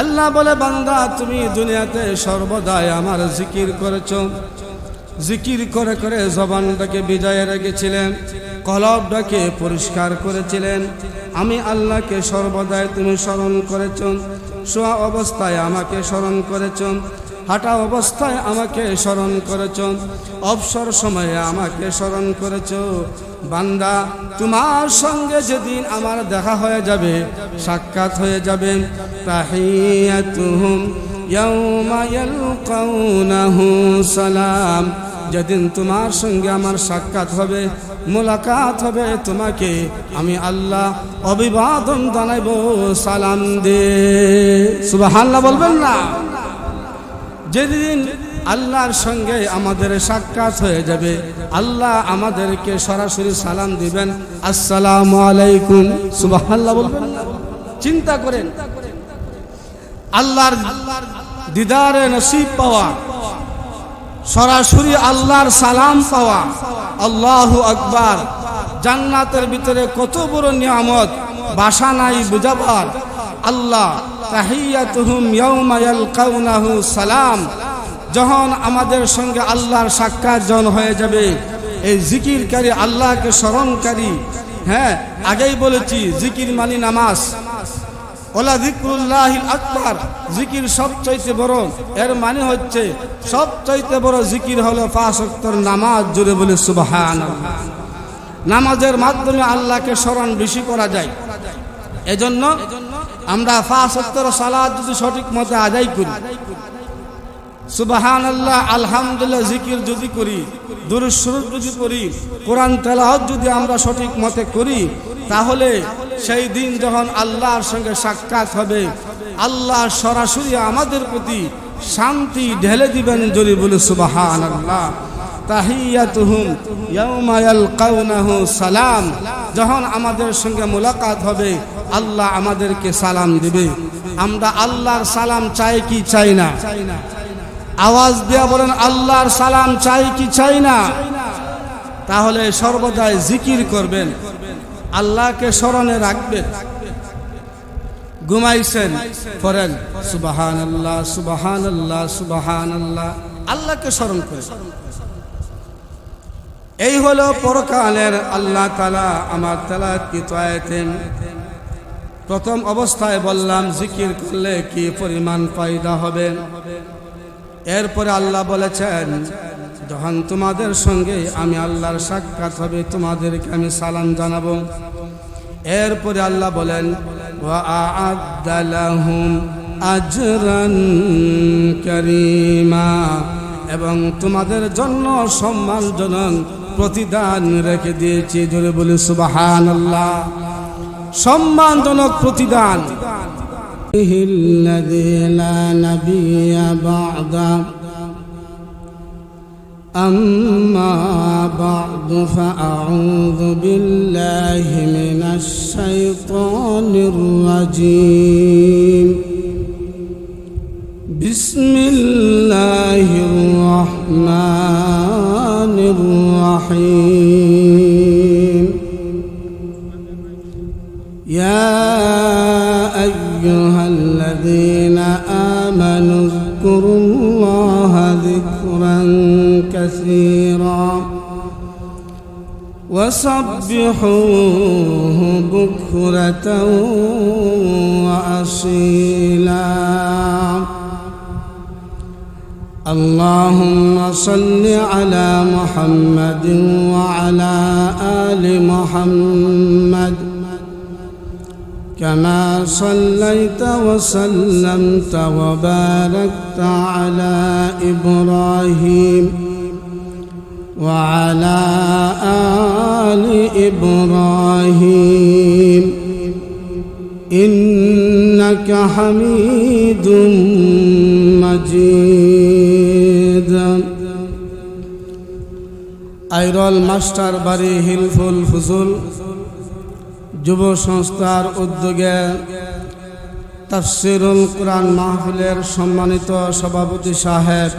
আল্লাহ বলে, বান্দা তুমি দুনিয়াতে সর্বদাই আমার জিকির করেছো, জিকির করে করে জবানটাকে বিজয়ে রেখেছিলেন, কলবটাকে পরিষ্কার করেছিলেন। আমি আল্লাহকে সর্বদাই তুমি স্মরণ করেছ, শোয়া অবস্থায় আমাকে স্মরণ করেছ, হাঁটা অবস্থায় আমাকে স্মরণ করেছ, অবসর সময়ে আমাকে স্মরণ করেছ। বান্দা তোমার সঙ্গে যেদিন আমার দেখা হয়ে যাবে, সাক্ষাৎ হয়ে যাবে, তাহিয়াতুহুম ইয়াউমা ইয়ালকাউনাহু সালাম, যেদিন তোমার সঙ্গে আমার সাক্ষাৎ হবে, মোলাকাত হবে, তোমাকে আমি আল্লাহ অভিবাদন জানাইব সালাম দে। সুবহানাল্লাহ বলবেন না? যেদিন আল্লাহর সঙ্গে আমাদের সাক্ষাৎ হয়ে যাবে, আল্লাহ আমাদেরকে সরাসরি সালাম দিবেন, আসসালামু আলাইকুম। সুবহানাল্লাহ বলবেন না? চিন্তা করেন, আল্লাহর দিদারে নসিব পাওয়া, সরাসরি আল্লাহর সালাম পাওয়া, আল্লাহু আকবার। জান্নাতের ভিতরে কত বড় নিয়ামত, ভাষা নাই বুঝাবার। আল্লাহ তাহিয়াতুহুম ইয়াউমা ইয়ালকাউনাহু সালাম, যখন আমাদের সঙ্গে আল্লাহর সাক্ষাৎ যখন হয়ে যাবে, এই জিকিরকারী, আল্লাহকে স্মরণকারী, হ্যাঁ আগেই বলেছি জিকির মানে নামাজ। ওলা যিকরুল্লাহিল আকবার, জিকির সবচাইতে বড়। এর মানে হচ্ছে সবচাইতে বড় জিকির হলো 5 ওয়াক্তের নামাজ। জুড়ে বলে সুবহানাল্লাহ। নামাজের মাধ্যমে আল্লাহকে স্মরণ বেশি করা যায়। এজন্য আমরা 5 ওয়াক্তের সালাত যদি সঠিক মতে আদায় করি, সুবহানাল্লাহ, আলহামদুলিল্লাহ জিকির যদি করি, দুরূদ শরীফ যদি পড়ি, কোরআন তেলাওয়াত যদি আমরা সঠিক মতে করি, তাহলে সেই দিন যখন আল্লাহর সঙ্গে সাক্ষাৎ হবে, আল্লাহ সরাসরি আমাদের প্রতি শান্তি ঢেলে দিবেন। জোরে বলে সুবহানাল্লাহ। তাহিয়াতুহুম ইয়াউমা ইয়ালকাউনাহু সালাম, যখন আমাদের সঙ্গে মোলাকাত হবে, আল্লাহ আমাদেরকে সালাম দিবে। আমরা আল্লাহর সালাম চাই কি চাই না? আওয়াজ দিয়া বলেন, আল্লাহর সালাম চাই কি চাই না? তাহলে সর্বদাই জিকির করবেন, আল্লাহকে স্মরণে রাখবেন। ঘুমাইছেন, পড়েন সুবহানাল্লাহ সুবহানাল্লাহ সুবহানাল্লাহ, আল্লাহকে স্মরণ করেন। এই হলো পরকালের আল্লাহ তাআলা আমার তেলাওয়াতকৃত আয়াতে প্রথম অবস্থায় বললাম জিকির করলে কি পরিমাণ ফায়দা হবে। এরপরে আল্লাহ বলেছেন, যখন তোমাদের সঙ্গে আমি আল্লাহর সাক্ষাৎ হবে, তোমাদেরকে আমি সালাম জানাবো। এরপরে আল্লাহ বলেন, ওয়া আ'আদ্দা লাহুম আজরান কারীমা, এবং তোমাদের জন্য সম্মানজনক প্রতিদান রেখে দিয়েছি। জোরে বলি সুবহানাল্লাহ। সম্মানজনক প্রতিদান। الذي لا نبي بعده أما بعد فأعوذ بالله من الشيطان الرجيم. بسم الله الرحمن الرحيم. يا أيها الذين آمنوا اذكروا الله ذكرا كثيرا وسبحوه بكرة وأصيلا. اللهم صل على محمد وعلى آل محمد كما صليت وسلمت وباركت على إبراهيم وعلى آل إبراهيم إنك حميد مجيد. আইরল মাস্টার বাড়ি হিলফুল ফুজুল যুব সংস্থার উদ্যোগে তাফসীরুল কুরআন মাহফিলের সম্মানিত সভাপতি সাহেব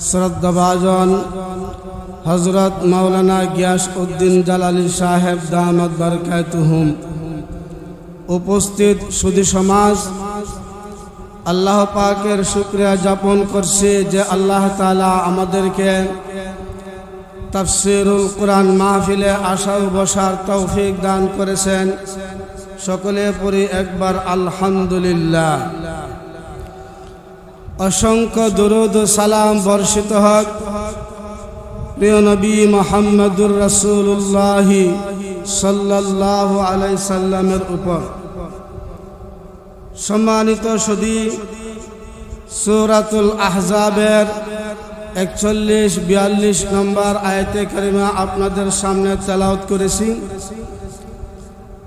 শ্রদ্ধাভাজন হযরত মাওলানা গিয়াস উদ্দিন জালালী সাহেব দামাত বারকাতুহুম, উপস্থিত সুধী সমাজ, আল্লাহ পাকের শুকরিয়া জ্ঞাপন করছি যে আল্লাহ তাআলা আমাদেরকে তাফসীরুল কুরআন মাহফিলে আসা ও বসার তৌফিক দান করেছেন। সকলে পড়ি একবার আলহামদুলিল্লাহ। অসংখ্য দুরূদ ও সালাম বর্ষিত হোক প্রিয় নবী মুহাম্মদুর রাসূলুল্লাহ সাল্লাল্লাহু আলাইহি সাল্লামের উপর। সম্মানিত সুধী, সূরাতুল আহজাবের 41-42 নম্বর আয়াতে কারিমা আপনাদের সামনে তেলাওয়াত করেছি।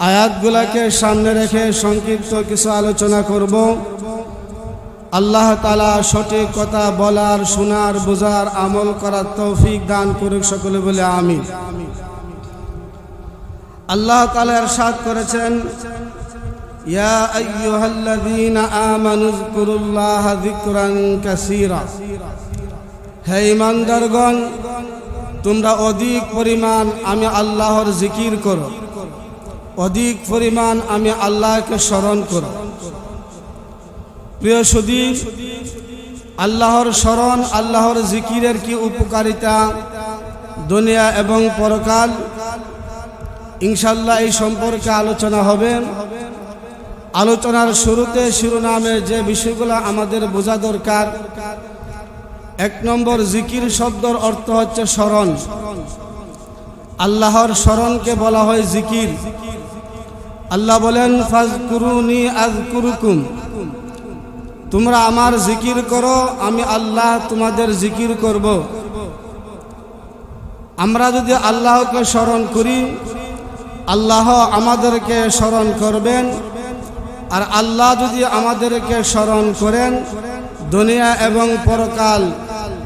আয়াতগুলোকে সামনে রেখে সংক্ষিপ্ত কিছু আলোচনা করব। আল্লাহ তাআলা সঠিক কথা বলার, শোনার, বোঝার, আমল করার তৌফিক দান করুক। সকলে বলে আমিন। আল্লাহ তাআলা ইরশাদ করেছেন, ইয়া আইয়ুহাল্লাযীনা আমানু যকুরুল্লাহা যিকরান কাসীরা। হে ঈমানদারগণ, তোমরা অধিক পরিমাণ আমি আল্লাহর জিকির করো, অধিক পরিমাণ আমি আল্লাহকে স্মরণ করো। প্রিয় সুধী, আল্লাহর স্মরণ, আল্লাহর জিকিরের কি উপকারিতা দুনিয়া এবং পরকাল, ইনশাআল্লাহ এই সম্পর্কে আলোচনা হবে। আলোচনার শুরুতে শিরোনামে যে বিষয়গুলো আমাদের বোঝা দরকার, 1 নম্বর, জিকির শব্দের অর্থ হচ্ছে স্মরণ। আল্লাহর স্মরণকে বলা হয় জিকির। আল্লাহ বলেন, ফাজকুরুনি আযকুরুকুম, তোমরা আমার জিকির করো, আমি আল্লাহ তোমাদের জিকির করব। আমরা যদি আল্লাহকে স্মরণ করি, আল্লাহ আমাদেরকে স্মরণ করবেন। আর আল্লাহ যদি আমাদেরকে স্মরণ করেন, দুনিয়া এবং পরকাল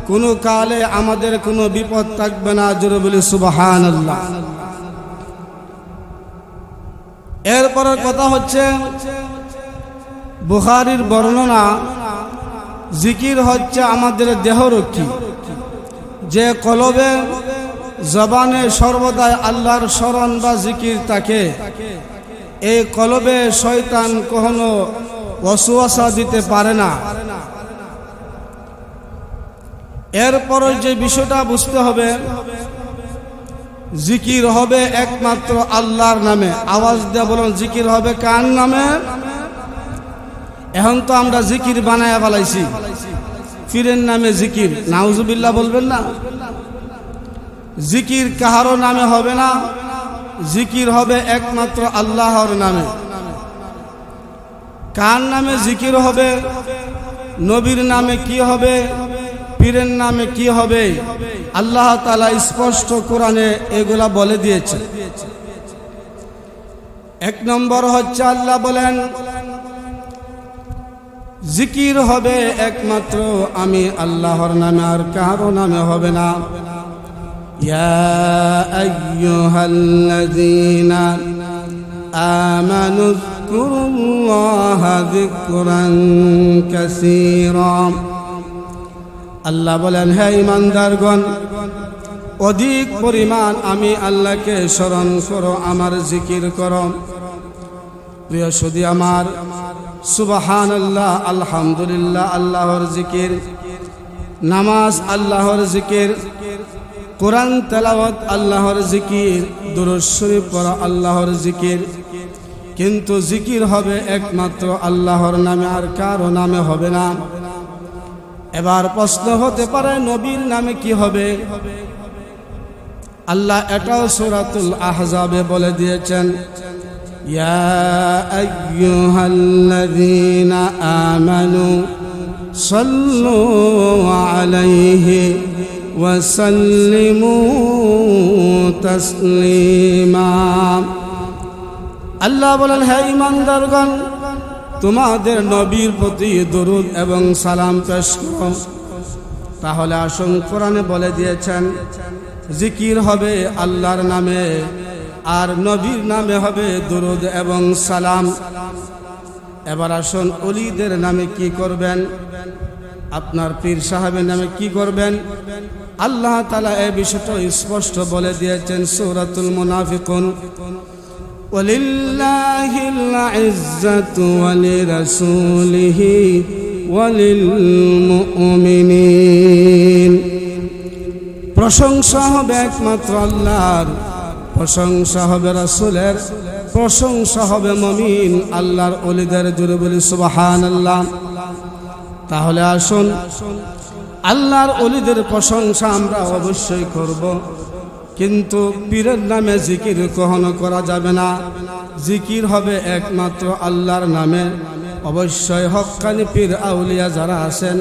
কোনো কালে আমাদের কোনো বিপদ থাকবে না। জোরে বলি সুবহানাল্লাহ। এরপরের কথা হচ্ছে, বুখারীর বর্ণনা, জিকির হচ্ছে আমাদের দেহরক্ষী। যে কলবে, জবানে সর্বদাই আল্লাহর স্মরণ বা জিকির থাকে, এই কলবে শয়তান কখনো ওয়াসওয়াসা দিতে পারে না। এরপরে যে বিষয়টা বুঝতে হবে, জিকির হবে একমাত্র আল্লাহর নামে। আওয়াজ দিয়ে বলুন, জিকির হবে কার নামে? এখন তো আমরা জিকির বানায়া ফেলাইছি, পীরের নামে জিকির। নাউজুবিল্লাহ বলবেন না। জিকির কাহারও নামে হবে না, জিকির হবে একমাত্র আল্লাহর নামে। কার নামে জিকির হবে? নবীর নামে কি হবে? পীরের নামে কি হবে? আল্লাহ তাআলা স্পষ্ট কোরআনে এগুলা বলে দিয়েছে। 1 নম্বর হচ্ছে, আল্লাহ বলেন জিকির হবে একমাত্র আমি আল্লাহর নামে, আর কারো নামে হবে না। ইয়া আইয়ুহাল্লাযীনা আমানু যকুরুল্লাহা যিকরান কাসীরা। আল্লাহ বলেন, হে ঈমানদারগণ, অধিক পরিমাণ আমি আল্লাহকে স্মরণ করো, আমার জিকির করো। প্রিয় সুধী আমার, সুবহানাল্লাহ, আলহামদুলিল্লাহ আল্লাহর জিকির, নামাজ আল্লাহর জিকির, কোরআন তেলাওয়াত আল্লাহর জিকির, দুরূদ শরীফ পড়া আল্লাহর জিকির। কিন্তু জিকির হবে একমাত্র আল্লাহর নামে, আর কারো নামে হবে না। এবার প্রশ্ন হতে পারে, নবীর নামে কি হবে? আল্লাহ এটাও সূরাতুল আহজাবে বলে দিয়েছেন, ইয়া আইয়ুহাল্লাযীনা আমানু সাল্লু আলাইহি ওয়া সাল্লিমু তাসলিমা। আল্লাহ বলেন, হে ঈমানদারগণ, তোমাদের নবীর প্রতি দরুদ এবং সালাম পেশ করো। তাহলে আসুন, কোরআনে বলে দিয়েছেন জিকির হবে আল্লাহর নামে, আর নবীর নামে হবে দরুদ এবং সালাম। এবার আসুন, ওলিদের নামে কি করবেন? আপনার পীর সাহেবের নামে কি করবেন? আল্লাহ তাআলা এই বিষয়টা স্পষ্ট বলে দিয়েছেন সূরাতুল মুনাফিকুন ওয়ালিল্লাহিল ইজ্জাতু ওয়ালিরাসূলিহি ওয়ালিল মুমিনিন। প্রশংসা হবে একমাত্র আল্লাহর, প্রশংসা হবে রাসূলের, প্রশংসা হবে মুমিন আল্লাহর ওলিদের। জোরে বলি সুবহানাল্লাহ। তাহলে আসুন আল্লাহর ওলিদের প্রশংসা আমরা অবশ্যই করব, কিন্তু পীরের নামে জিকির কখনো করা যাবে না। জিকির হবে একমাত্র আল্লাহর নামে। অবশ্যই হক্কানি পীর আউলিয়া যারা আছেন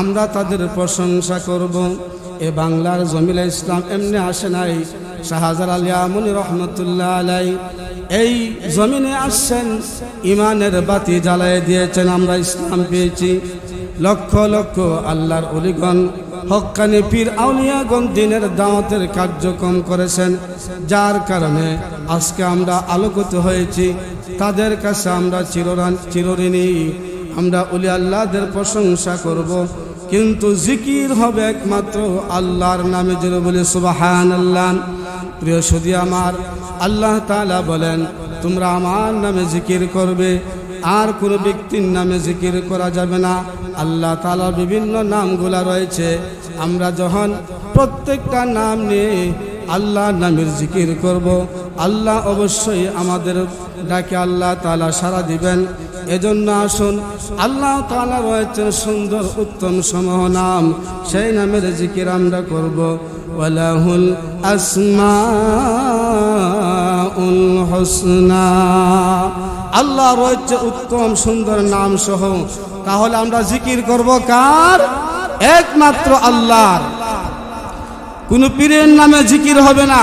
আমরা তাদের প্রশংসা করব। এ বাংলার জমিলে ইসলাম এমনি আসে নাই। শাহজালাল আলী আমনী রহমতুল্লাহ আলাই এই জমিনে আসছেন, ইমানের বাতি জ্বালায় দিয়েছেন, আমরা ইসলাম পেয়েছি। লক্ষ লক্ষ আল্লাহর ওলিগণ হক্কানি পীর আউলিয়াগণ দিনের দাওয়াতের কার্যক্রম করেছেন, যার কারণে আজকে আমরা আলোকিত হয়েছি। তাদের কাছে আমরা চিরঋণী। আমরা ওলি আল্লাহদের প্রশংসা করব, কিন্তু জিকির হবে একমাত্র আল্লাহর নামে। জোরে বলে সুবহানাল্লাহ। প্রিয় সুধী আমার, আল্লাহ তাআলা বলেন তোমরা আমার নামে জিকির করবে, আর কোনো ব্যক্তির নামে জিকির করা যাবে না। আল্লাহ তাআলার বিভিন্ন নামগুলা রয়েছে, আমরা যখন প্রত্যেকটা নাম নিয়ে আল্লাহর নামের জিকির করব, আল্লাহ অবশ্যই আমাদের ডাকে আল্লাহ তাআলা সাড়া দিবেন। এজন্য আসুন আল্লাহ তাআলা রয়েছেন সুন্দর উত্তম সমূহ নাম, সেই নামের জিকির আমরা করব। ওয়ালাহুল আসমাউল হুসনা, আল্লাহ রয়েছে উত্তম সুন্দর নাম সহ। তাহলে আমরা জিকির করব কার? একমাত্র আল্লাহর। কোন পীরের নামে জিকির হবে না।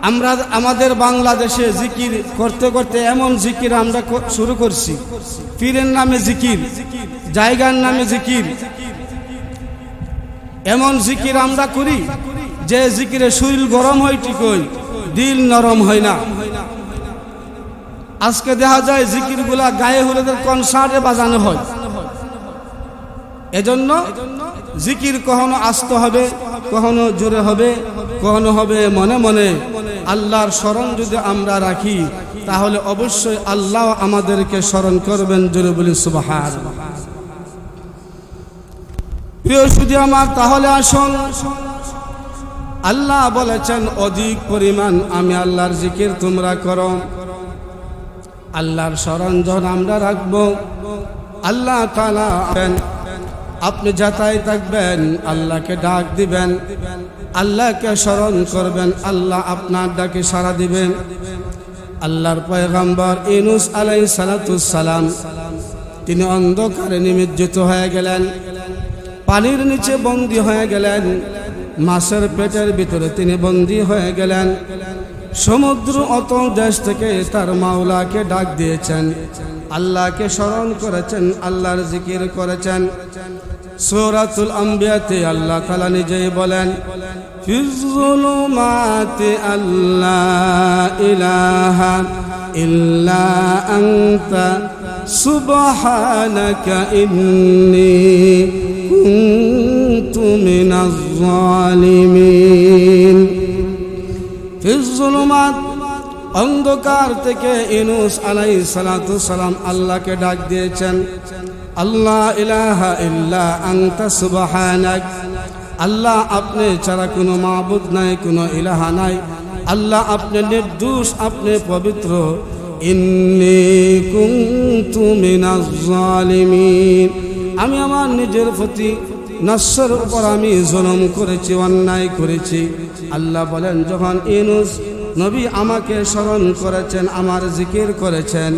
আমরা আমাদের বাংলাদেশে জিকির করতে করতে এমন জিকির আমরা শুরু করছি, পীরের নামে জিকির, জায়গার নামে জিকির, এমন জিকির আমরা করি যে জিকিরে শরীর গরম হয় ঠিকই, দিল নরম হয় না। আজকে দেখা যায় জিকিরগুলা গায়ে হলুদের কনসার্টে বাজানো হয়। এজন্য জিকির কখনো আস্তে হবে, কখনো জোরে হবে, কখনো হবে মনে মনে। আল্লাহর স্মরণ যদি আমরা রাখি তাহলে অবশ্যই আল্লাহ আমাদেরকে স্মরণ করবেন। জোরে বলি সুবহানাল্লাহ। প্রিয় সুধী আমার, তাহলে আসুন আল্লাহ বলেছেন অধিক পরিমাণ আমি আল্লাহর জিকির তোমরা করো। আল্লাহর স্মরণ যখন আমরা রাখবো, আল্লাহ তাআলা আপনি যাতাই থাকবেন, আল্লাহকে ডাক দিবেন, আল্লাহকে স্মরণ করবেন, আল্লাহ আপনার ডাকে সাড়া দিবেন। আল্লাহর পয়গম্বর ইউনূস আলাইহিস সালাতুস সালাম তিনি অন্ধকারে নিমজ্জিত হয়ে গেলেন, পানির নিচে বন্দী হয়ে গেলেন, মাছের পেটের ভিতরে তিনি বন্দী হয়ে গেলেন। সমুদ্র অতল দেশ থেকে তার মাওলাকে ডাক দিয়েছেন, আল্লাহকে স্মরণ করেছেন, আল্লাহর জিকির করেছেন। সূরাতুল আম্বিয়াতে আল্লাহ তাআলা নিজেই বলেন ফিযুলুমাতি আল্লা ইলাহা ইল্লা আনতা সুবহানাকা ইন্নী কুনতু মিনাজ জালিমিন। ফিযুলুমাত অন্ধকার থেকে ইউনূস আলাইহিস সালাতু সালাম আল্লাহকে ডাক দিয়েছেন, আল্লাহ ইলাহা ইল্লা আনতা সুবহানাক, আল্লাহ আপনি ছাড়া কোনো মাবুদ নাই, কোনো ইলাহা নাই, আল্লাহ আপনি নির্দোষ, আপনি পবিত্র। ইন্নী কুনতু মিনাজ জালিমিন, আমি আমার নিজের প্রতি নফসের উপর আমি জুলুম করেছি, অন্যায় করেছি। আল্লাহ বলেন যখন ইউনূস নবী আমাকে স্মরণ করেছেন, আমার জিকির করেছেন,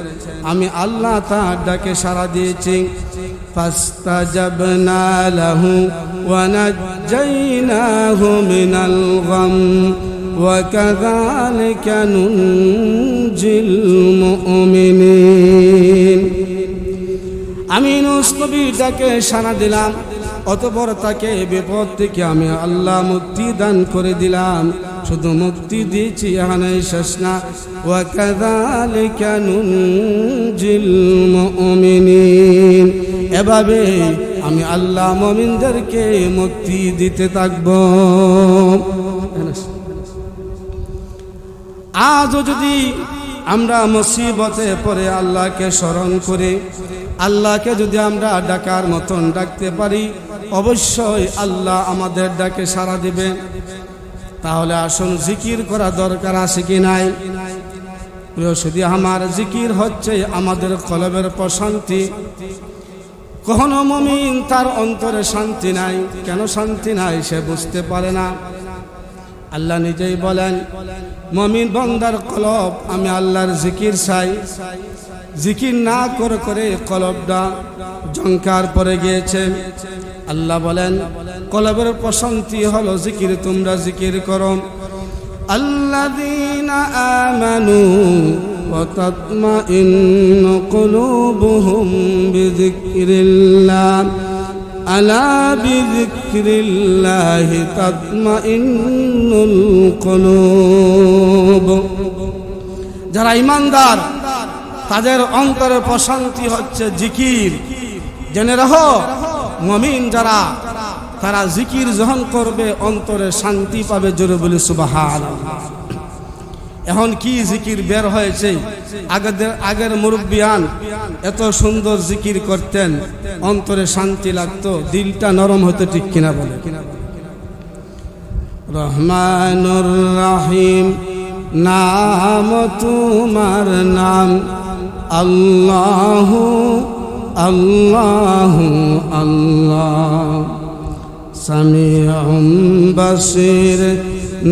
আমি আল্লাহ তার ডাকে সাড়া দিয়েছি। ফাস্তাজাবনা লাহু ওয়া নাজ্জাইনাহু মিনাল গাম ওয়া কাযালিকা নুনজিল মুমিনিন। আমি ইউনূস নবীর ডাকে সাড়া দিলাম, অতঃপর তাকে বিপদ থেকে আমি আল্লাহ মুক্তি দান করে দিলাম। শুধু মুক্তি দিয়েছি এখানে শেষ না, ওয়া কাযালিকা নুনজিল মুমিনিন, এভাবে আমি আল্লাহ মুমিনদেরকে মুক্তি দিতে থাকব। আজও যদি আমরা মুসিবতে পড়ে আল্লাহকে স্মরণ করে আল্লাহকে যদি আমরা ডাকার মতন ডাকতে পারি, অবশ্যই আল্লাহ আমাদের ডাকে সাড়া দিবে। তাহলে আসুন জিকির করা দরকার আছে কি নাই? প্রিয় শুধু আমার জিকির হচ্ছে আমাদের কলবের প্রশান্তি। কখনো মুমিন তার অন্তরে শান্তি নাই, কেন শান্তি নাই সে বুঝতে পারে না। আল্লাহ নিজেই বলেন, মুমিন বান্দার কলব আমি আল্লাহর জিকির চাই। জিকির না করে করে কলবটা জঙ্কার পড়ে গিয়েছে। আল্লাহ বলেন কলবের প্রশান্তি হলো জিকির, তোমরা জিকির করো। আল্লাযীনা আমানু ওয়া তাতমাইন্নু কুলুবুহুম বিযিকরিল্লাহ আলা বিযিকরিল্লাহি তাতমাইন্নুল কুলুব। যারা ঈমানদার তাদের অন্তরের প্রশান্তি হচ্ছে জিকির। জেনে রাখো, মুমিন যারা তারা জিকির যখন করবে অন্তরে শান্তি পাবে। জোরে বলি সুবহানাল্লাহ। এখন কি জিকির বের হয়েছে, আগের মুরব্বিয়ান এত সুন্দর জিকির করতেন, অন্তরে শান্তি লাগতো, দিলটা নরম হতো, ঠিক কিনা বলে? রহমানুর রহিম নাম তোমার নাম, আল্লাহু আল্লাহু আল্লাহ। সামিউম বাসির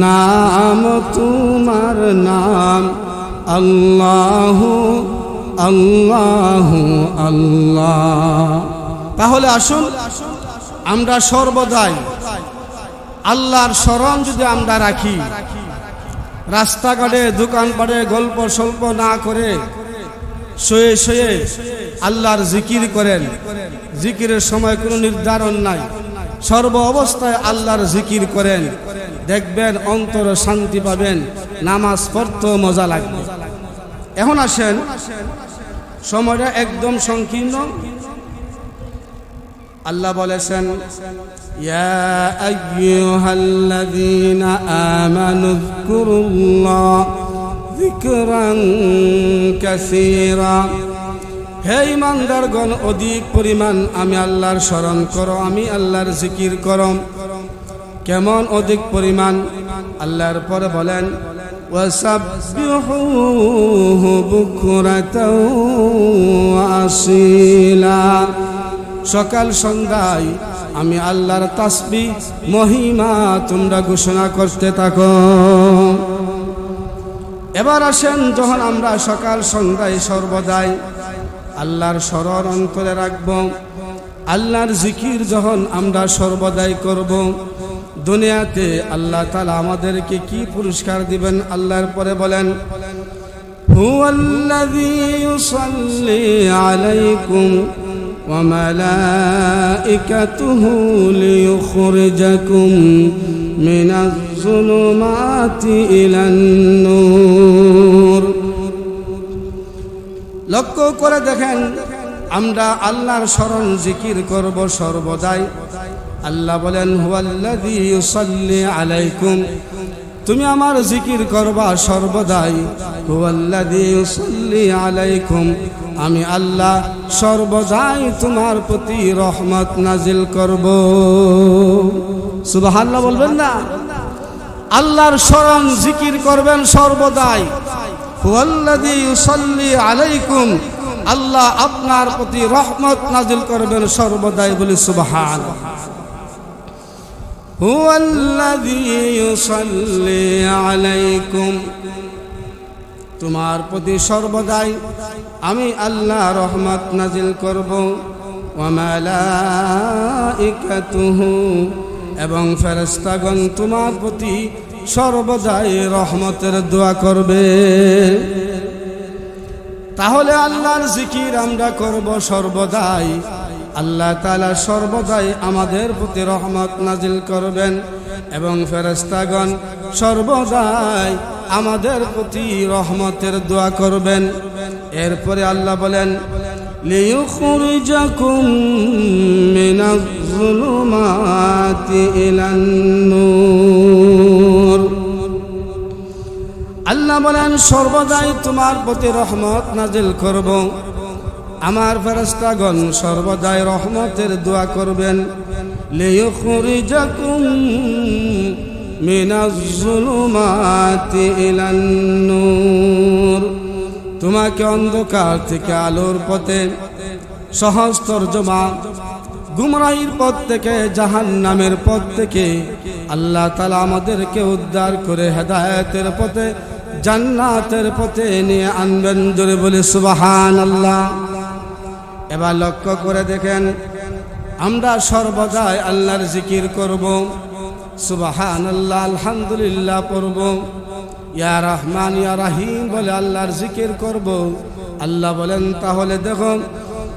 নাম তোমার নাম, আল্লাহু আল্লাহু আল্লাহ। তাহলে আসুন আমরা সর্বদাই আল্লাহর স্মরণ যদি আমরা রাখি, রাস্তাঘাটে দোকানপাটে গল্প স্বল্প না করে শুয়ে শুয়ে আল্লাহর জিকির করেন। জিকিরের সময় কোনো নির্ধারণ নাই, সর্ব অবস্থায় আল্লাহর জিকির করেন, দেখবেন অন্তরে শান্তি পাবেন, নামাজ পড়তেও মজা লাগবে। এখন আসেন, সময়টা একদম সংকীর্ণ। আল্লাহ বলেছেন, ইয়া আইয়ুহাল্লাযীনা আমানু যকুরুল্লাহ যিকরান কাসীরা। হে ঈমানদারগণ, অধিক পরিমাণ আমি আল্লাহর স্মরণ করো, আমি আল্লাহর জিকির করো। কেমন অধিক পরিমাণ? আল্লাহর পরে বলেন, ওয়াসাব্বিহুহু বুকরাতাও ওয়া আসীলা। সকাল সন্ধ্যায় আমি আল্লাহর তাসবিহ মহিমা তোমরা ঘোষণা করতে থাকো। এবার আসেন, যখন আমরা সকাল সন্ধ্যায় সর্বদাই আল্লাহর স্মরণ অন্তরে রাখব, আল্লাহর জিকির যখন আমরা সর্বদাই করব, দুনিয়াতে আল্লাহ তাআলা আমাদেরকে কি পুরস্কার দিবেন? আল্লাহর পরে বলেন, হুয়াল্লাযী ইউসাল্লি আলাইকুম ওয়া মালাইকাতুহু লিইখরিজাকুম মিনাজ যুলুমাতি ইলান নূর। লক্ষ্য করে দেখেন, আমরা আল্লাহর স্মরণ জিকির করব সর্বদাই। আল্লাহ বলেন, হুয়াল্লাযী ইউসাল্লি আলাইকুম, তুমি আমার জিকির করবা সর্বদাই। হুয়াল্লাযী ইউসাল্লি আলাইকুম, আমি আল্লাহ সর্বদাই তোমার প্রতি রহমত নাজিল করব। সুবহানাল্লাহ বলবেন না? আল্লাহর স্মরণ জিকির করবেন সর্বদাই। হুয়াল্লাযী ইউসাল্লি আলাইকুম, আল্লাহ আপনার প্রতি রহমত নাজিল করবেন সর্বদাই। বলি সুবহানাল্লাহ। হুয়াল্লাযী ইউসাল্লি আলাইকুম, তোমার প্রতি সর্বদাই আমি আল্লাহ রহমত নাজিল করব। ওয়া মালাইকাতুহু, এবং ফেরেশতাগণ তোমার প্রতি সর্বদাই রহমতের দোয়া করবে। তাহলে আল্লাহর জিকির আমরা করব সর্বদাই, আল্লাহ তাআলা সর্বদাই আমাদের প্রতি রহমত নাজিল করবেন এবং ফেরেশতাগণ সর্বদাই আমাদের প্রতি রহমতের দোয়া করবেন। এরপরে আল্লাহ বলেন, লিইখরিজাকুম মিনাজ যুলুমাতি ইলান নূর। আল্লাহ বলেন সর্বদাই তোমার প্রতি রহমত নাজিল করব। আমার ফেরেশতাগণ সর্বদাই রহমতের দোয়া করবেন। লিয়ুখরিজাকুম মিনাজ যুলুমাতি ইলান নূর, তোমাকে অন্ধকার থেকে আলোর পথে, সহজ তরজমা গুমরাহির পথ থেকে, জাহান্নামের পথ থেকে আল্লাহ তাআলা আমাদেরকে উদ্ধার করে হেদায়েতের পথে, জান্নাতের পথে নিয়ে আনবেন। জোরে বলে সুবহানাল্লাহ। এবার লক্ষ্য করে দেখেন, আমরা সর্বদাই আল্লাহর জিকির করব, সুবহানাল্লাহ আলহামদুলিল্লাহ পড়ব, ইয়া রহমান ইয়া রহিম বলে আল্লাহর জিকির করব। আল্লাহ বলেন তাহলে দেখো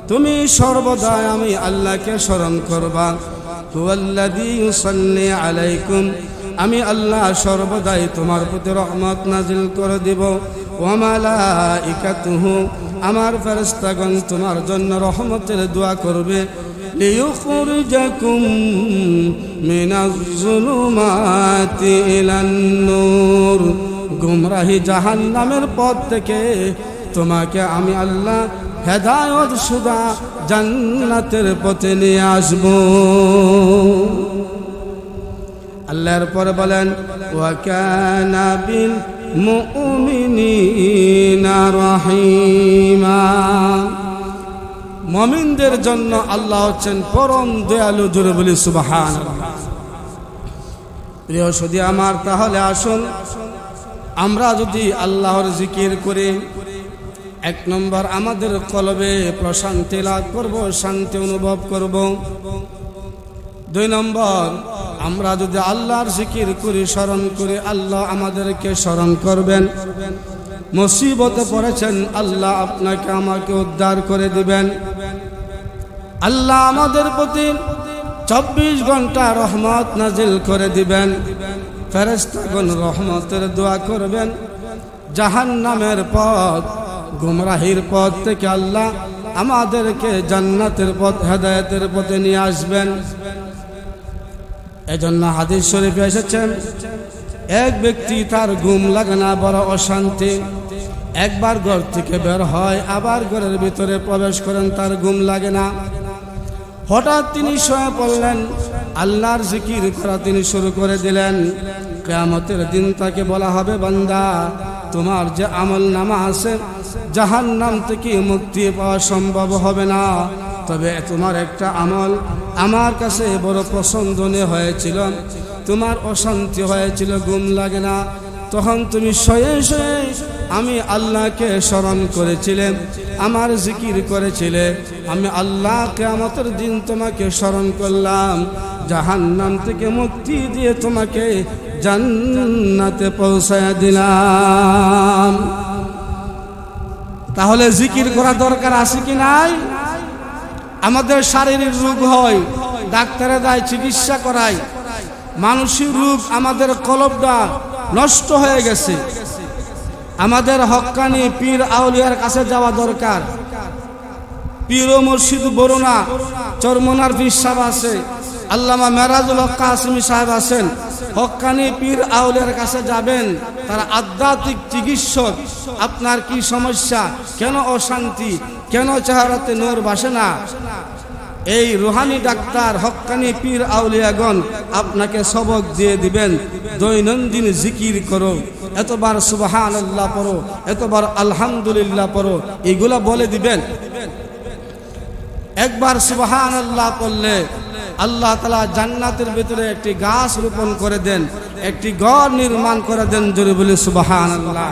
তুমি সর্বদাই আমি আল্লাহকে স্মরণ করবা। হুয়াল্লাযী ইউসাল্লি আলাইকুম, আমি আল্লাহ সর্বদাই তোমার প্রতি রহমত নাজিল করে দিব। ওয়া মালাইকাতুহু, আমার ফেরেশতাগণ তোমার জন্য রহমতের দোয়া করবে। লিয়ুখরিজাকুম মিনাজ যুলুমাতি ইলান নূর, গুমরাহি জাহান্নামের পথ থেকে তোমাকে আমি আল্লাহ হেদায়েত সুদা জান্নাতের পথে নিয়ে আসব। আল্লাহর পরে বলেন ওয়া কানা বিল মুমিনিনা রহিমা, মুমিনদের জন্য আল্লাহ হচ্ছেন পরম দয়ালু। জোরে বলি সুবহানাল্লাহ। প্রিয় সুধী আমার, তাহলে আসুন আমরা যদি আল্লাহর জিকির করি, এক নম্বর আমাদের কলবে প্রশান্তি লাভ করব, শান্তি অনুভব করব। দুই নম্বর আমরা যদি আল্লাহর জিকির করি, স্মরণ করি, আল্লাহ আমাদেরকে স্মরণ করবেন। মুসিবতে পড়েছেন, আল্লাহ আপনাকে আমাকে উদ্ধার করে দিবেন। আল্লাহ আমাদের প্রতি 24 ঘন্টা রহমত নাজিল করে দিবেন। ফেরেশতাগণ রহমতের দোয়া করবেন। জাহান্নামের পথ, গুমরাহির পথ থেকে আল্লাহ আমাদেরকে জান্নাতের পথ, হেদায়েতের পথে নিয়ে আসবেন। এজন্য হাদিস শরীফে এসেছেন, এক ব্যক্তি তার ঘুম লাগে না, বড় অশান্তি। একবার ঘর থেকে বের হয়, আবার ঘরের ভিতরে প্রবেশ করেন, তার ঘুম লাগে না। হঠাৎ তিনি শুয়ে পড়লেন, আল্লাহর জিকির করা তিনি শুরু করে দিলেন। কিয়ামতের দিন তাকে বলা হবে, বান্দা তোমার যে আমল নামা আছে, জাহান্নাম থেকে মুক্তি পাওয়া সম্ভব হবে না, তবে তোমার একটা আমল আমার কাছে বড় পছন্দনীয় হয়েছিল। তোমার অশান্তি হয়েছিল, ঘুম লাগে না, তখন তুমি শুয়ে শুয়ে আমি আল্লাহকে স্মরণ করেছিলে, আমার জিকির করেছিলে। আমি আল্লাহ কিয়ামতের দিন তোমাকে স্মরণ করলাম, জাহান্নাম থেকে মুক্তি দিয়ে তোমাকে জান্নাতে পৌঁছায় দিলাম। তাহলে জিকির করা দরকার আছে কি নাই? আমাদের শারীরিক রোগ হয়, ডাক্তারে যায়, চিকিৎসা করায়। মানসিক রোগ, আমাদের কলবটা নষ্ট হয়ে গেছে। আমাদের হক্কানি পীর আউলিয়ার কাছে যাওয়া দরকার। পীর ও মুর্শিদ বরুণা চরমনার পীর সাহেব আছে, আল্লামা মেরাজুল হক কাসিমি সাহেব আছেন। হক্কানি পীর আউলিয়ার কাছে যাবেন, তারা আধ্যাত্মিক চিকিৎসক। আপনার কি সমস্যা, কেন অশান্তি, কেন চেহারাতে নূর ভাসে না, এই রুহানি ডাক্তার হক্কানি পীর আউলিয়াগণ আপনাকে সবক দিয়ে দিবেন। দৈনন্দিন জিকির করো, এতবার সুবহানাল্লাহ পড়ো, এতবার আলহামদুলিল্লাহ পড়ো, এগুলা বলে দিবেন। একবার সুবহানাল্লাহ পড়লে আল্লাহ তাআলা জান্নাতের ভিতরে একটি গাছ রোপণ করে দেন, একটি ঘর নির্মাণ করে দেন। জোরে বলি সুবহানাল্লাহ।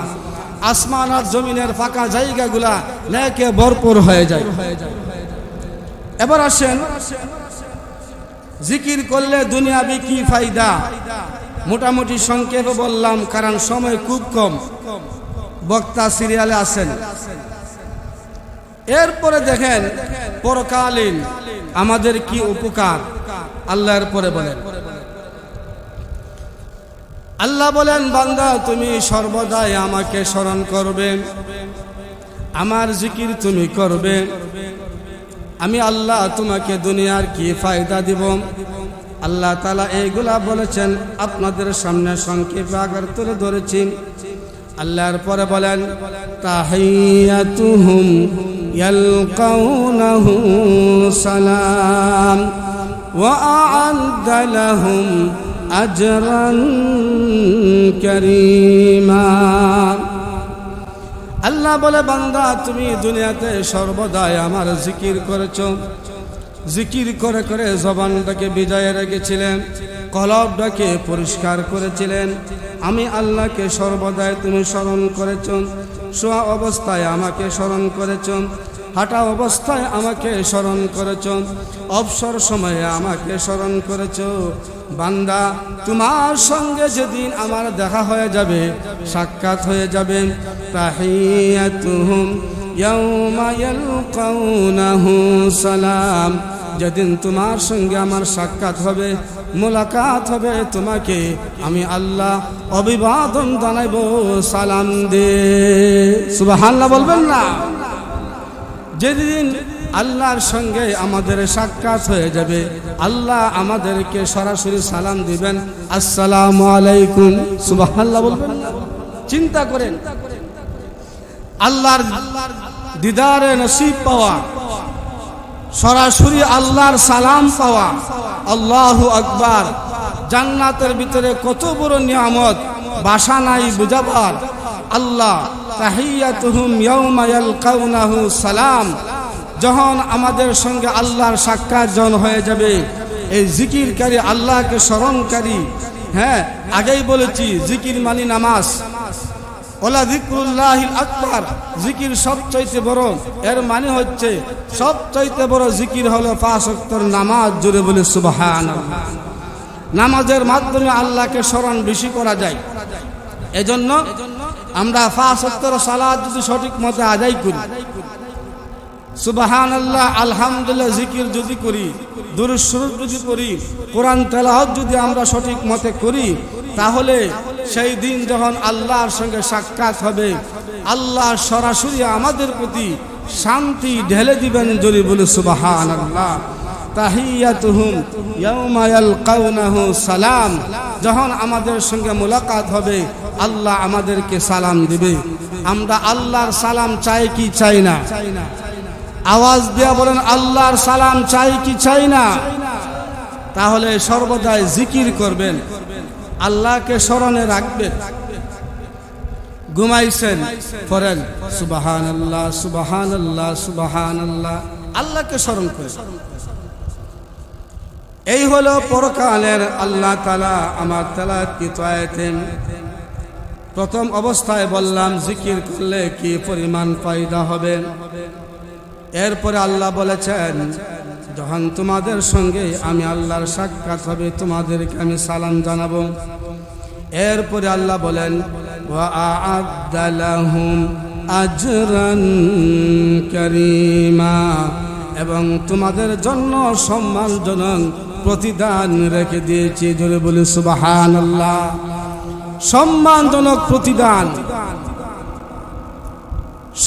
আসমান আর জমিনের ফাঁকা জায়গাগুলা নেকে ভরপুর হয়ে যায়। এবার আসেন, জিকির করলে দুনিয়াবি কি ফায়দা? মোটামুটি সংক্ষেপে বললাম, কারণ সময় খুব কম, বক্তা সিরিয়ালে আছেন। এরপরে দেখেন পরকালীন আমাদের কি উপকার আল্লাহর পরে বলেন। আল্লাহ বলেন, বান্দা তুমি সর্বদাই আমাকে স্মরণ করবে, আমার জিকির তুমি করবে, আমি আল্লাহ তোমাকে দুনিয়ার কি ফায়দা দিব। আল্লাহ তাআলা এইগুলা বলেছেন, আপনাদের সামনে সংক্ষেপে আকার তুলে ধরেছি। আল্লাহর পরে বলেন তাহিয়াতুহুম ইয়ালকাউনাহু সালাম ওয়া আ'আদ্দা লাহুম আজরান কারীমা। আল্লাহ বলে বান্দা তুমি দুনিয়াতে সর্বদাই আমার জিকির করেছো, জিকির করে করে জবানটাকে বিজয়ে রেখেছিলেন, কলবটাকে পরিষ্কার করেছিলেন। আমি আল্লাহকে সর্বদাই তুমি স্মরণ করেছ, শোয়া অবস্থায় আমাকে স্মরণ করেছ, হাঁটা অবস্থায় আমাকে স্মরণ করেছ, অবসর সময়ে আমাকে স্মরণ করেছ। বান্দা তোমার সঙ্গে যেদিন আমার দেখা হয়ে যাবে, সাক্ষাৎ হয়ে যাবে, তাহিয়াতুহুম ইয়াউমা ইয়ালকাউনাহু সালাম, যেদিন তোমার সঙ্গে আমার সাক্ষাৎ হবে, মোলাকাত হবে, তোমাকে আমি আল্লাহ অভিবাদন জানাইব, সালাম দে। সুবহানাল্লাহ বলবেন না? যেদিন আল্লাহর সঙ্গে আমাদের সাক্ষাৎ হয়ে যাবে, আল্লাহ আমাদেরকে সরাসরি সালাম দিবেন, আসসালামু আলাইকুম। সুবহানাল্লাহ বলবেন না? চিন্তা করেন, আল্লাহর দিদারে নসিব পাওয়া, সরাসরি আল্লাহর সালাম পাওয়া, আল্লাহু আকবার। জান্নাতের ভিতরে কত বড় নিয়ামত, ভাষা নাই বুঝাবার। আল্লাহ তাহিয়াতুহুম ইয়াউমা ইয়ালকাউনাহু সালাম, যখন আমাদের সঙ্গে আল্লাহর সাক্ষাৎ যখন হয়ে যাবে, এই জিকিরকারী, আল্লাহকে স্মরণকারী, হ্যাঁ আগেই বলেছি জিকির মানে নামাজ। ওলা যিকরুল্লাহিল আকবার, জিকির সবচাইতে বড়। এর মানে হচ্ছে সবচাইতে বড় জিকির হলো 5 ওয়াক্তের নামাজ। জোরে বলে সুবহানাল্লাহ। নামাজের মাধ্যমে আল্লাহকে স্মরণ বেশি করা যায়। এজন্য আমরা 5 ওয়াক্তের সালাত যদি সঠিক মতে আদায় করি, সুবহানাল্লাহ, আলহামদুলিল্লাহ জিকির যদি করি, দুরূদ শরীফ যদি করি, কোরআন তেলাওয়াত যদি আমরা সঠিক মতে করি, তাহলে সেই দিন যখন আল্লাহর সঙ্গে সাক্ষাৎ হবে, আল্লাহ সরাসরি আমাদের প্রতি শান্তি ঢেলে দিবেন। জোরে বলে সুবহানাল্লাহ। তাহিয়াতুহুম ইয়াউমা ইয়ালকাউনাহু সালাম, যখন আমাদের সঙ্গে মোলাকাত হবে, আল্লাহ আমাদেরকে সালাম দিবে। আমরা আল্লাহর সালাম চাই কি চাই না? আওয়াজ দিয়া বলেন, আল্লাহর সালাম চাই কি চাই না? তাহলে সর্বদাই জিকির করবেন, আল্লাহকে স্মরণে রাখবেন। ঘুমাইছেন, পড়েন সুবহানাল্লাহ সুবহানাল্লাহ সুবহানাল্লাহ, আল্লাহকে স্মরণ করেন। এই হলো পরকালের আল্লাহ তাআলা আমার তেলাওয়াতকৃত আয়াতে প্রথম অবস্থায় বললাম জিকির করলে কি পরিমাণ ফায়দা হবে। এরপরে আল্লাহ বলেছেন, যখন তোমাদের সঙ্গে আমি আল্লাহর সাক্ষাৎ হবে, তোমাদেরকে আমি সালাম জানাবো। এরপরে আল্লাহ বলেন, ওয়া আ'আদ্দা লাহুম আজরান কারীমা, এবং তোমাদের জন্য সম্মানজনক প্রতিদান রেখে দিয়েছি। জোরে বলে সুবহানাল্লাহ। সম্মানজনক প্রতিদান,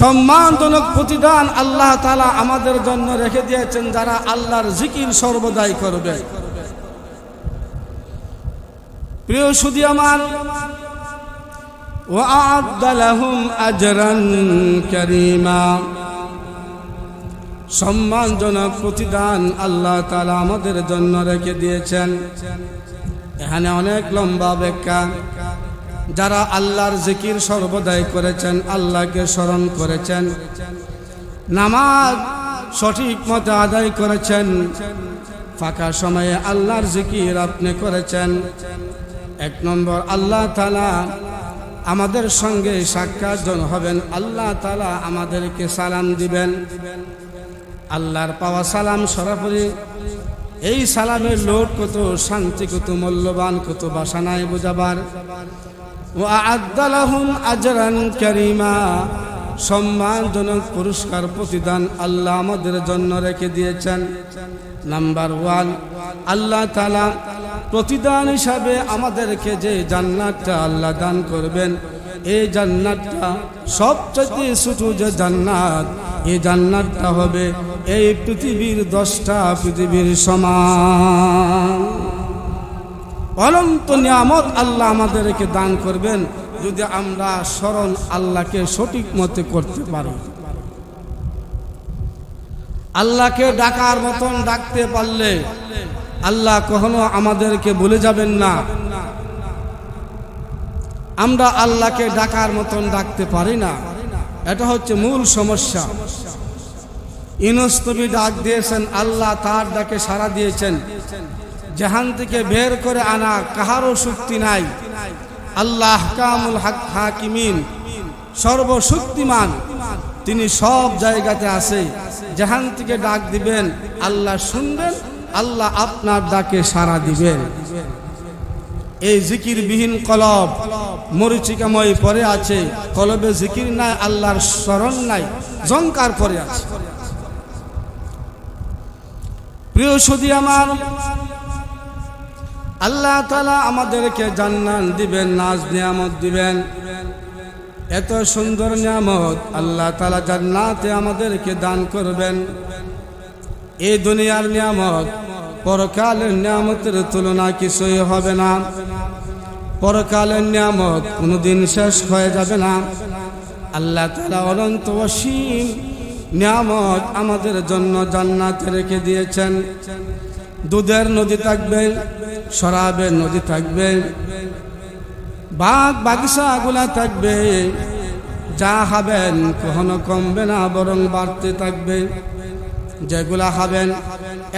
সম্মানজনক প্রতিদান আল্লাহ তাআলা আমাদের জন্য রেখে দিয়েছেন, যারা আল্লাহর জিকির সর্বদাই করবে। প্রিয় সুধী আমার, ওয়া আ'আদ্দা লাহুম আজরান কারীমা, সম্মানজনক প্রতিদান আল্লাহ তাআলা আমাদের জন্য রেখে দিয়েছেন। এখানে অনেক লম্বা ব্যাখ্যা। যারা আল্লাহর জিকির সর্বদাই করেছেন, আল্লাহকে স্মরণ করেছেন, নামাজ সঠিক মতে আদায় করেছেন, ফাঁকা সময়ে আল্লাহর জিকির আপনি করেছেন, 1 নম্বর আল্লাহ তাআলা আমাদের সঙ্গে সাক্ষাৎ হবেন, আল্লাহ তাআলা আমাদেরকে সালাম দিবেন। আল্লাহর পাওয়া সালাম সরাসরি, এই সালামের লোড কত, শান্তি কত, মূল্যবান কত, ভাষা নাই বোঝাবার। ওয়া আ'আদ্দা লাহুম আজরান কারীমা, সম্মানজনক পুরস্কার প্রতিদান আল্লাহ আমাদের জন্য রেখে দিয়েছেন। নাম্বার 1, আল্লাহ তাআলা প্রতিদান হিসাবে আমাদেরকে যে জান্নাতটা আল্লাহ দান করবেন, এই জান্নাতটা সবচেয়ে ছোট যে জান্নাত, এই জান্নাতটা হবে এই পৃথিবীর 10টা পৃথিবীর সমান। অনন্ত নিয়ামত আল্লাহ আমাদেরকে দান করবেন, যদি আমরা স্মরণ আল্লাহকে সঠিক মতে করতে পারি। আল্লাহকে ডাকার মতন ডাকতে পারলে আল্লাহ কখনো আমাদেরকে ভুলে যাবেন না। আমরা আল্লাহকে ডাকার মতন ডাকতে পারি না, এটা হচ্ছে মূল সমস্যা। ইউনূস নবী ডাক দিয়েছেন, আল্লাহ তার ডাকে সাড়া দিয়েছেন। জাহান থেকে বের করে আনা কাহারও শক্তি নাই। আল্লাহ কামুল হাকিমিন, সর্বশক্তিমান, তিনি সব জায়গাতে আছে। জাহান থেকে ডাক দিবেন, আল্লাহ শুনবেন, আল্লাহ আপনার ডাকে সাড়া দিবেন। এই জিকিরবিহীন কলব মরিচিকাময় পরে আছে, কলবে জিকির নাই, আল্লাহর স্মরণ নাই, জংকার পরে আছে। প্রিয় সুধী আমার, আল্লাহ তাআলা আমাদেরকে জান্নাত দিবেন, নাজ নিয়ামত দিবেন। এত সুন্দর নিয়ামত আল্লাহ তাআলা জান্নাতে আমাদেরকে দান করবেন। এই দুনিয়ার নিয়ামত পরকালের নিয়ামতের তুলনা কিছুই হবে না। পরকালের নিয়ামত কোনোদিন শেষ হয়ে যাবে না। আল্লাহ তাআলা অনন্ত অসীম নিয়ামত আমাদের জন্য জান্নাতে রেখে দিয়েছেন। দুধের নদী থাকবে, শরাবের নদী থাকবে, বাগ বাগিচাগুলা থাকবে। যা খাবেন কখনো কমবে না, বরং বাড়তে থাকবে। যেগুলা খাবেন,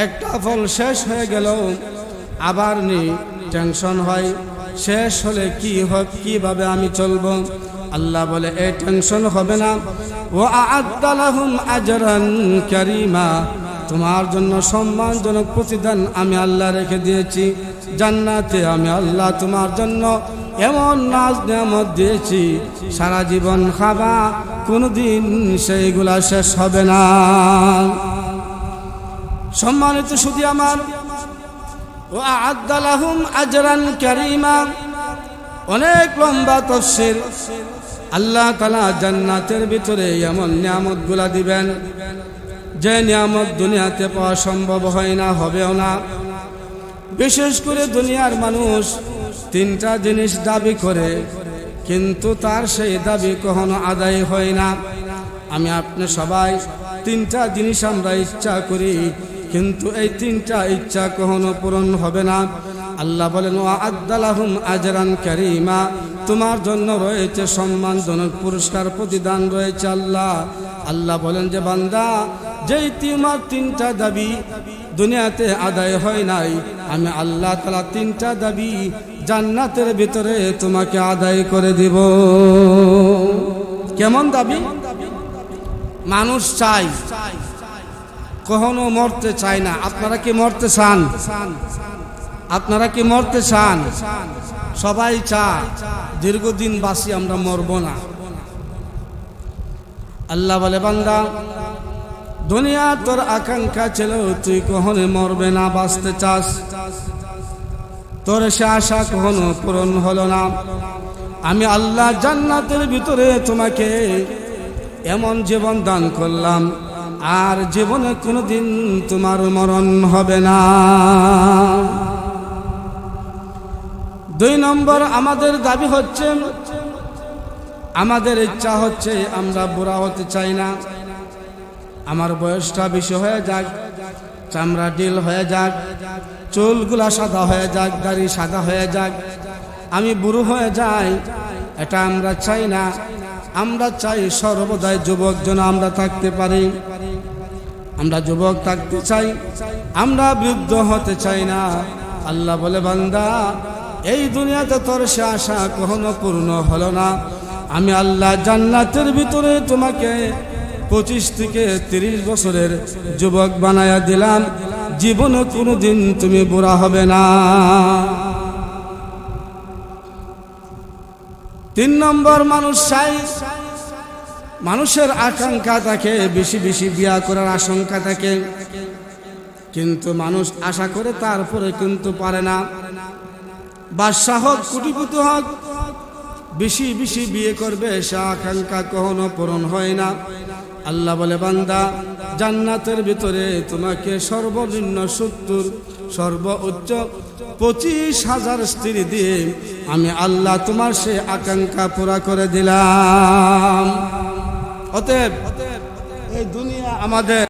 একটা ফল শেষ হয়ে গেল আবার টেনশন হয়, শেষ হলে কি হবে, কিভাবে আমি চলবো। আল্লাহ বলে এই টেনশন হবে না। ও আ'আদ্দা লাহুম আজরান কারীমা, তোমার জন্য সম্মানজনক প্রতিদান আমি আল্লাহ রেখে দিয়েছি জান্নাতে। আমি আল্লাহ তোমার জন্য এমন নাজ নিয়ামত দিয়েছি, সারা জীবন খাবা, কোনদিন সেইগুলা শেষ হবে না। সম্মানিত সুধী আমার, ও আ'আদ্দা লাহুম আজরান কারীমা, অনেক লম্বা তাফসীর। আল্লাহ তাআলা জান্নাতের ভিতরে এমন নিয়ামতগুলা দিবেন যে নিয়ামত দুনিয়াতে পাওয়া সম্ভব হয় না, হবেও না। বিশেষ করে দুনিয়ার মানুষ তিনটা জিনিস দাবি করে, কিন্তু তার সেই দাবি কখনো আদায় হয় না। আমি আপনি সবাই তিনটা জিনিস আমরা ইচ্ছা করি, কিন্তু এই তিনটা ইচ্ছা কখনো পূরণ হবে না। আল্লাহ বলেন, ওয়া আ'আদ্দা লাহুম আজরান কারীমা, তোমার জন্য রয়েছে সম্মানজনক পুরস্কার, প্রতিদান রয়েছে। আল্লাহ বলেন যে বান্দা, যেই তোমার তিনটা দাবি দুনিয়াতে আদায় হয় নাই, আমি আল্লাহ তাআলা তিনটা দাবি জান্নাতের ভিতরে তোমাকে আদায় করে দিব। কেমন দাবি? মানুষ চায়, কখনো মরতে চায় না। আপনারা কি মরতে চান? আপনারা কি মরতে চান? সবাই চায় দীর্ঘদিন বাঁচি, আমরা মরব না। আল্লাহ বলে, বান্দা, দুনিয়া তোর আকাঙ্ক্ষা ছিল তুই কখনো মরবে না, বাঁচতে চাস, তোর সে আশা কখনো পূরণ হলো না। আমি আল্লাহ জান্নাতের ভিতরে তোমাকে এমন জীবন দান করলাম, আর জীবনে কোনোদিন তোমার মরণ হবে না। 2 নম্বর আমাদের দাবি হচ্ছে, আমাদের ইচ্ছা হচ্ছে আমরা বুড়া হতে চাই না। আমার বয়সটা বেশি হয়ে যাক, চামড়া ডিল হয়ে যাক, চুলগুলা সাদা হয়ে যাক, দাড়ি সাদা হয়ে যাক, আমি বুড়ো হয়ে যাই, এটা আমরা চাই না। আমরা চাই সর্বদাই যুবক যেন আমরা থাকতে পারি। আমরা যুবক থাকতে চাই, আমরা বৃদ্ধ হতে চাই না। আল্লাহ বলে, বান্দা, এই দুনিয়াতে তোর সে আশা কখনো পূর্ণ হলো না। আমি আল্লাহ জান্নাতের ভিতরে তোমাকে 25 থেকে 30 বছরের যুবক বানায়া দিলাম, জীবনে কোনোদিন তুমি বুড়া হবে না। 3 নম্বর মানুষ চাই, মানুষের আকাঙ্ক্ষা থাকে, বেশি বেশি বিয়া করার আশঙ্কা থাকে, কিন্তু মানুষ আশা করে তারপরে কিন্তু পারে না। বাদশাহ হোক, কোটিপতি হোক, বেশি বেশি বিয়ে করবে, সে আকাঙ্ক্ষা কখনো পূরণ হয় না। আল্লাহ বলে, বান্দা, জান্নাতের ভিতরে তোমাকে সর্বনিম্ন 70 সর্বোচ্চ 25,000 স্ত্রী দিয়ে আমি আল্লাহ তোমার সে আকাঙ্ক্ষা পুরা করে দিলাম। অতএব এই দুনিয়া আমাদের